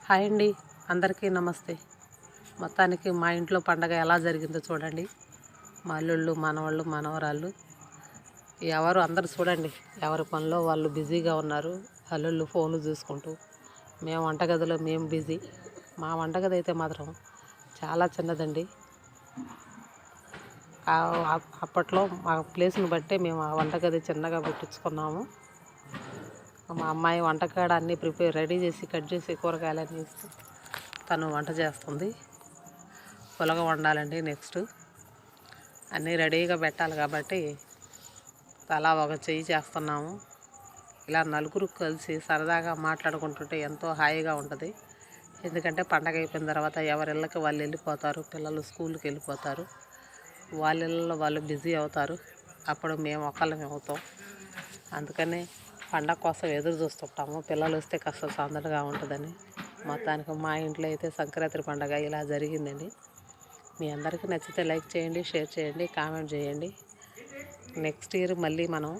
Hi అండి, అందరికీ నమస్తే. మొత్తానికి మా ఇంట్లో పండగ ఎలా జరిగిందో చూడండి. మా అల్లుళ్ళు, మనవాళ్ళు, మనవరాళ్ళు అందరూ చూడండి, ఎవరి పనిలో వాళ్ళు బిజీగా ఉన్నారు. అల్లుళ్ళు ఫోన్లు చూసుకుంటూ, మేము వంటగదిలో మేము బిజీ. మా వంటగది అయితే మాత్రం చాలా చిన్నదండి. అప్పట్లో మా ప్లేస్ని బట్టే మేము ఆ వంటగది చిన్నగా పెట్టించుకున్నాము. మా అమ్మాయి వంటకాడ అన్నీ రెడీ చేసి కట్ చేసి కూరగాయలన్నీ ఇస్తూ తను వంట చేస్తుంది. పులగ వండాలండి. నెక్స్ట్ అన్నీ రెడీగా పెట్టాలి కాబట్టి తలా ఒక చెయ్యి చేస్తున్నాము. ఇలా నలుగురు కలిసి సరదాగా మాట్లాడుకుంటుంటే ఎంతో హాయిగా ఉంటుంది. ఎందుకంటే పండగ అయిపోయిన తర్వాత ఎవరిళ్ళకి వాళ్ళు వెళ్ళిపోతారు. పిల్లలు స్కూల్కి వెళ్ళిపోతారు. వాళ్ళ ఇళ్ళలో వాళ్ళు బిజీ అవుతారు. అప్పుడు మేము ఒక్కళ్ళమే అవుతాం. అందుకని పండగ కోసం ఎదురు చూస్తుంటాము. పిల్లలు వస్తే కాస్త సందడిగా ఉంటుందని. మొత్తానికి మా ఇంట్లో అయితే సంక్రాంతి పండగ ఇలా జరిగిందండి. మీ అందరికీ నచ్చితే లైక్ చేయండి, షేర్ చేయండి, కామెంట్ చేయండి. నెక్స్ట్ ఇయర్ మళ్ళీ మనం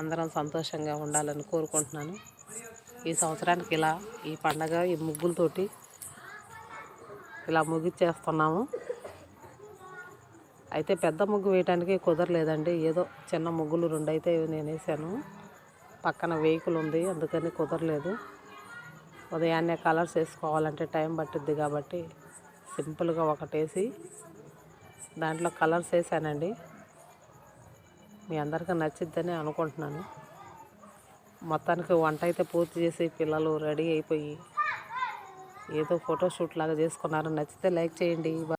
అందరం సంతోషంగా ఉండాలని కోరుకుంటున్నాను. ఈ సంవత్సరానికి ఈ పండగ ఈ ముగ్గులతోటి ఇలా ముగిచ్చేస్తున్నాము. అయితే పెద్ద ముగ్గు వేయడానికి కుదరలేదండి. ఏదో చిన్న ముగ్గులు 2 అయితే నేను వేసాను. పక్కన వెహికల్ ఉంది, అందుకని కుదరలేదు. ఉదయాన్నే కలర్స్ వేసుకోవాలంటే టైం పట్టుద్ది కాబట్టి సింపుల్గా ఒకటేసి దాంట్లో కలర్స్ వేసానండి. మీ అందరికీ నచ్చిద్దని అనుకుంటున్నాను. మొత్తానికి వంట అయితే పూర్తి చేసి పిల్లలు రెడీ అయిపోయి ఏదో ఫోటోషూట్ లాగా చేసుకున్నారు. నచ్చితే లైక్ చేయండి.